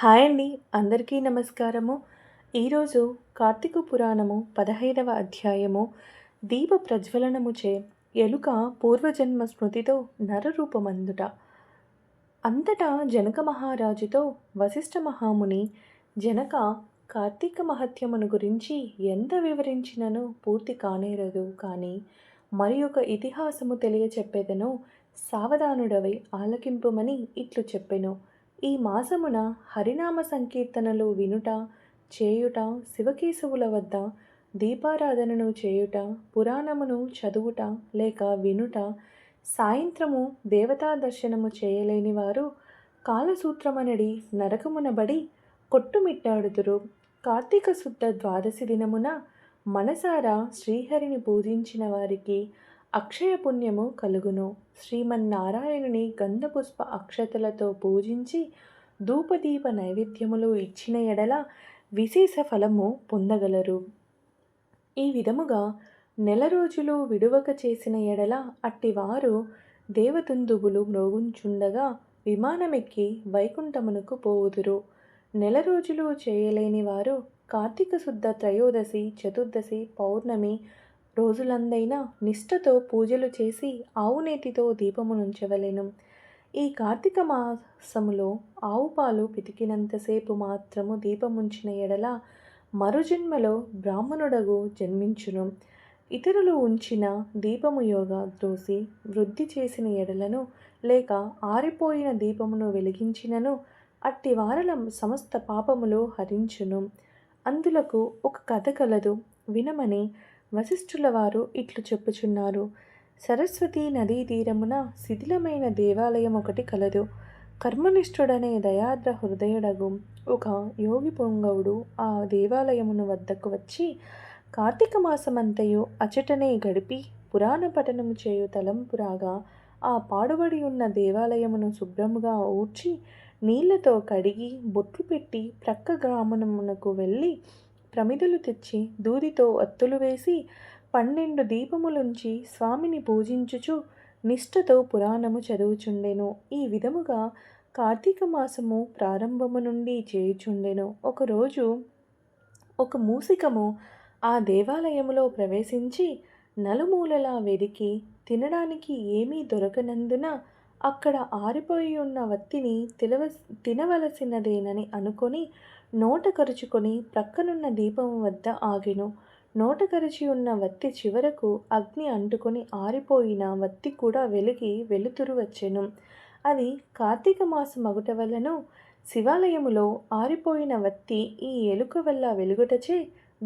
Hi అండి. అందరికీ నమస్కారము. ఈరోజు కార్తీక పురాణము 15వ అధ్యాయము దీప ప్రజ్వలనముచే ఎలుక పూర్వజన్మ స్మృతితో నరరూపమందుట. అంతటా జనక మహారాజుతో వశిష్ఠ మహాముని జనక కార్తీక మహత్యమును గురించి ఎంత వివరించినను పూర్తి కానేరదు కానీ మరి ఒక ఇతిహాసము తెలియచెప్పెదను, సావధానుడవై ఆలకింపుమని ఇట్లు చెప్పెను. ఈ మాసమున హరినామ సంకీర్తనలు వినుట, చేయుట, శివకేశవుల వద్ద దీపారాధనను చేయుట, పురాణమును చదువుట లేక వినుట, సాయంత్రము దేవతా దర్శనము చేయలేని వారు కాలసూత్రమనడి నరకమునబడి కొట్టుమిట్టాడుదురు. కార్తీక శుద్ధ ద్వాదశి దినమున మనసారా శ్రీహరిని పూజించిన వారికి అక్షయ పుణ్యము కలుగును. శ్రీమన్నారాయణుని గంధపుష్ప అక్షతలతో పూజించి ధూపదీప నైవేద్యములు ఇచ్చిన ఎడల విశేష ఫలము పొందగలరు. ఈ విధముగా నెల రోజులు విడువక చేసిన ఎడల అట్టివారు దేవతుందువులు మ్రోగుంచుండగా విమానమెక్కి వైకుంఠమునకు పోవుదురు. నెల రోజులు చేయలేని వారు కార్తీక శుద్ధ త్రయోదశి, చతుర్దశి, పౌర్ణమి రోజులందైనా నిష్ఠతో పూజలు చేసి ఆవునేతితో దీపమునుంచవలెను. ఈ కార్తీక మాసములో ఆవు పాలు పితికినంతసేపు మాత్రము దీపముంచిన ఎడల మరుజన్మలో బ్రాహ్మణుడగు జన్మించును. ఇతరులు ఉంచిన దీపము యోగ ద్రోసి వృద్ధి చేసిన ఎడలను లేక ఆరిపోయిన దీపమును వెలిగించినను అట్టి వారల సమస్త పాపములు హరించును. అందులకు ఒక కథ కలదు, వినమని వశిష్ఠుల వారు ఇట్లు చెప్పుచున్నారు. సరస్వతీ నదీ తీరమున శిథిలమైన దేవాలయం ఒకటి కలదు. కర్మనిష్ఠుడనే దయాద్ర హృదయుడగు ఒక యోగి పొంగవుడు ఆ దేవాలయమును వద్దకు వచ్చి కార్తీక మాసమంతయు అచటనే గడిపి పురాణ పఠనము చేయు తలంపురాగా ఆ పాడుబడి ఉన్న దేవాలయమును శుభ్రముగా ఊడ్చి నీళ్లతో కడిగి బొట్లు పెట్టి ప్రక్క గ్రామమునకు వెళ్ళి ప్రమిదలు తెచ్చి దూదితో అత్తులు వేసి 12 దీపములుంచి స్వామిని పూజించుచు నిష్ఠతో పురాణము చదువుచుండెను. ఈ విధముగా కార్తీక మాసము ప్రారంభము నుండి చేయుచుండెను. ఒకరోజు ఒక మూసికము ఆ దేవాలయములో ప్రవేశించి నలుమూలలా వెదికి తినడానికి ఏమీ దొరకనందున అక్కడ ఆరిపోయి ఉన్న వత్తిని తినవలసినదేనని అనుకొని నోట కరుచుకొని ప్రక్కనున్న దీపము వద్ద ఆగెను. నోట కరిచి ఉన్న వత్తి చివరకు అగ్ని అంటుకొని ఆరిపోయిన వత్తి కూడా వెలిగి వెలుతురు వచ్చెను. అది కార్తీక మాసం మగుట వలన శివాలయములో ఆరిపోయిన వత్తి ఈ ఎలుక వల్ల వెలుగుటచే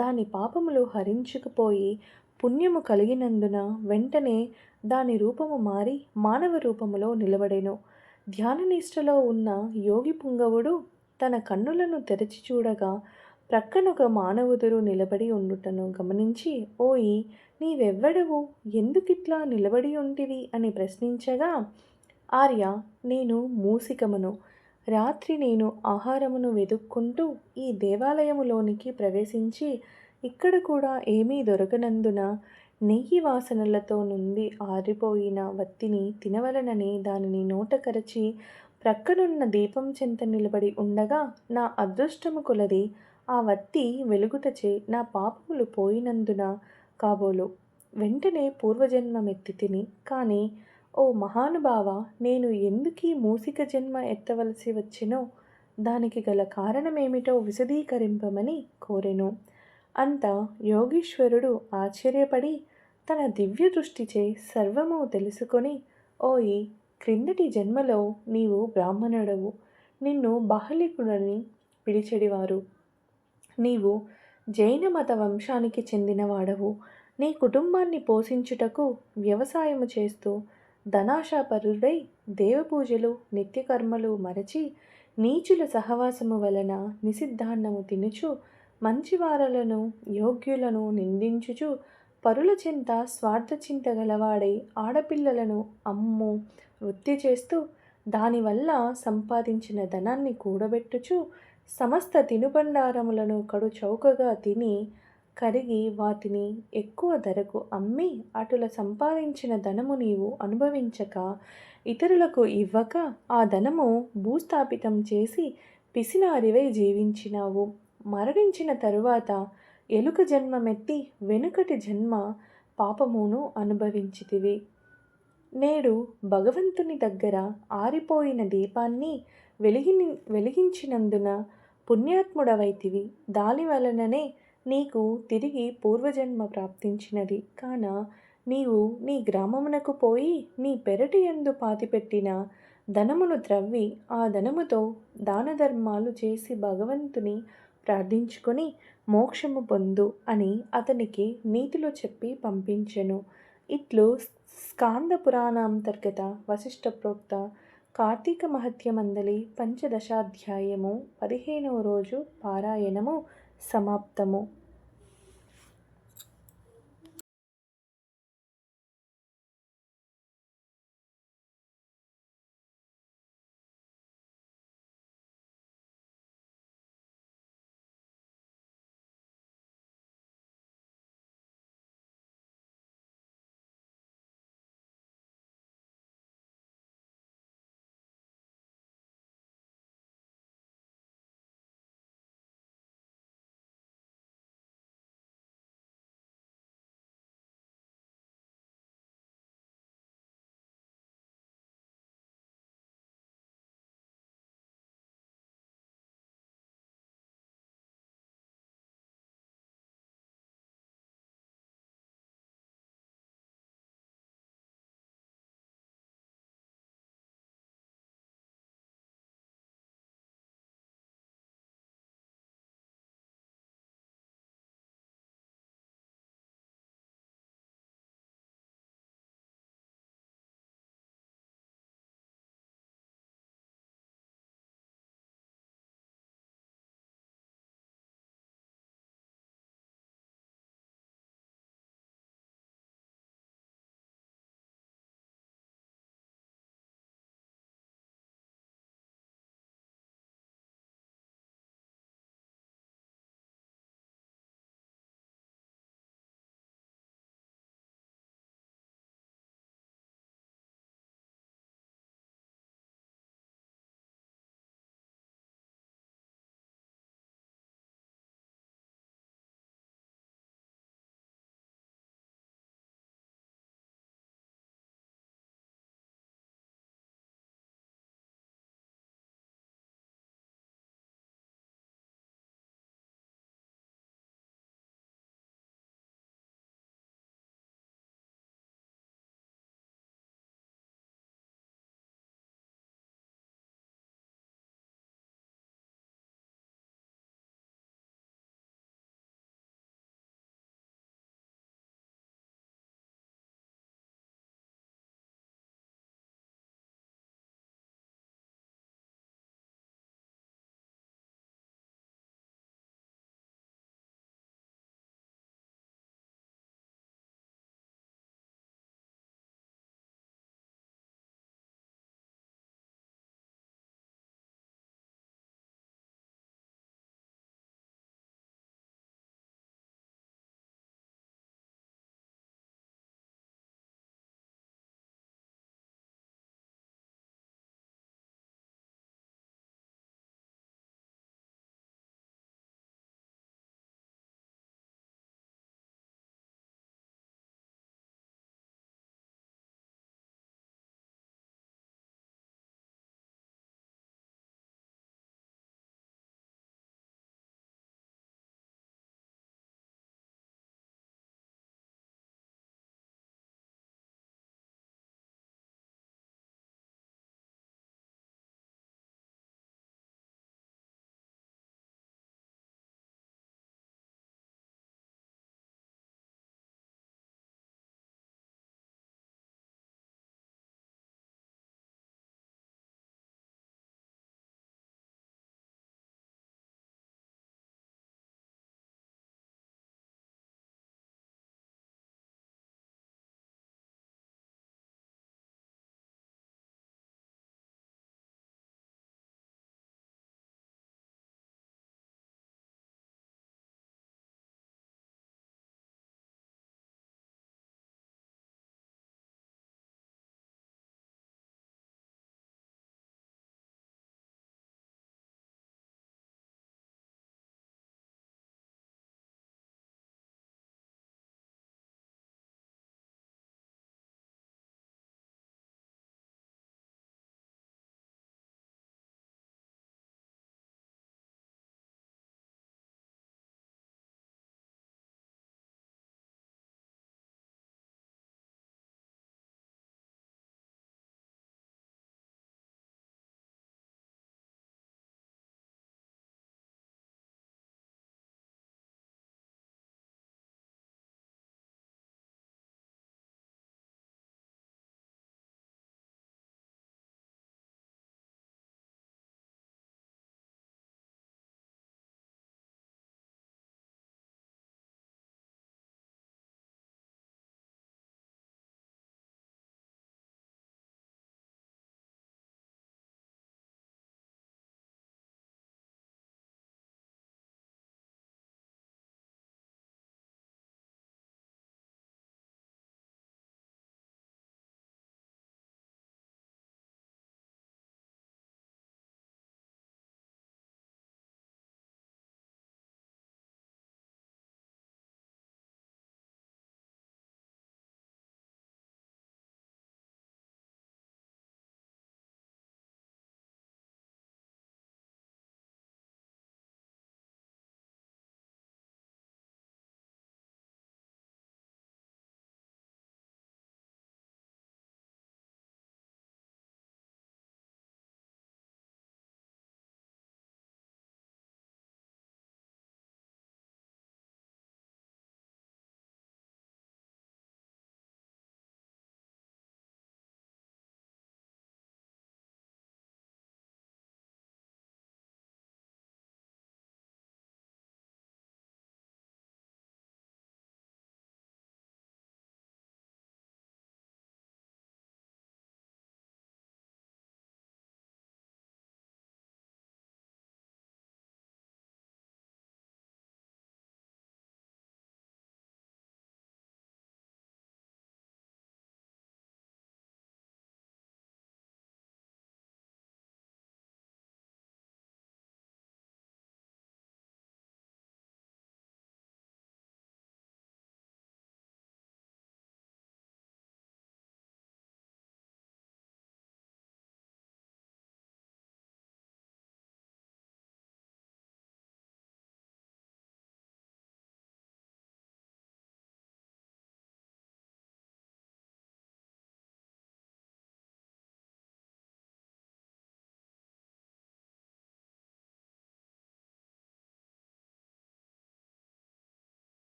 దాని పాపములు హరించుకుపోయి పుణ్యము కలిగినందున వెంటనే దాని రూపము మారి మానవ రూపములో నిలబడెను. ధ్యాననిష్టలో ఉన్న యోగి పుంగవుడు తన కన్నులను తెరచి చూడగా ప్రక్కనొక మానవుదురు నిలబడి ఉండుటను గమనించి, ఓయి నీవెవ్వడవు, ఎందుకిట్లా నిలబడి ఉంటివి అని ప్రశ్నించగా, ఆర్య, నేను మూసికమును. రాత్రి నేను ఆహారమును వెదుక్కుంటూ ఈ దేవాలయములోనికి ప్రవేశించి ఇక్కడ కూడా ఏమీ దొరకనందున నెయ్యి వాసనలతో నుండి ఆరిపోయిన వత్తిని తినవలనని దానిని నోట కరచి ప్రక్కనున్న దీపం చెంత నిలబడి ఉండగా నా అదృష్టము కొలది ఆ వత్తి వెలుగుటచే నా పాపములు పోయినందున కాబోలు వెంటనే పూర్వజన్మమెత్తి తిని. కానీ ఓ మహానుభావ, నేను ఎందుకీ మూసిక జన్మ ఎత్తవలసి వచ్చినో దానికి గల కారణమేమిటో విశదీకరింపమని కోరెను. అంత యోగీశ్వరుడు ఆశ్చర్యపడి తన దివ్య దృష్టిచే సర్వము తెలుసుకొని, ఓయి, క్రిందటి జన్మలో నీవు బ్రాహ్మణుడవు, నిన్ను బాహ్లికుడని పిలిచెడివారు. నీవు జైన మత వంశానికి చెందినవాడవు. నీ కుటుంబాన్ని పోషించుటకు వ్యవసాయము చేస్తూ ధనాశాపరుడై దేవపూజలు నిత్యకర్మలు మరచి నీచుల సహవాసము వలన నిషిద్ధాన్నము తినుచు మంచివారలను యోగ్యులను నిందించుచు పరుల చెంత స్వార్థచింత గలవాడై ఆడపిల్లలను అమ్ము వృత్తి చేస్తూ దానివల్ల సంపాదించిన ధనాన్ని కూడబెట్టుచు సమస్త తినుబండారములను కడు చౌకగా తిని కరిగి వాటిని ఎక్కువ ధరకు అమ్మి అటుల సంపాదించిన ధనము నీవు అనుభవించక ఇతరులకు ఇవ్వక ఆ ధనము భూస్థాపితం చేసి పిసినారివై జీవించినావు. మరణించిన తరువాత ఎలుక జన్మమెత్తి వెనుకటి జన్మ పాపమును అనుభవించితివి. నేడు భగవంతుని దగ్గర ఆరిపోయిన దీపాన్ని వెలిగించినందున పుణ్యాత్ముడవైతివి. దాని వలననే నీకు తిరిగి పూర్వజన్మ ప్రాప్తించినది. కాన నీవు నీ గ్రామమునకు పోయి నీ పెరటి యందు పాతిపెట్టిన ధనమును త్రవ్వి ఆ ధనముతో దాన ధర్మాలు చేసి భగవంతుని ప్రార్థించుకొని మోక్షము పొందు అని అతనికి నీతులు చెప్పి పంపించెను. ఇట్లు స్కాంద పురాణాంతర్గత వశిష్ఠ ప్రోక్త కార్తీక మహత్యమందలి పంచదశాధ్యాయము 15వ రోజు పారాయణము సమాప్తము.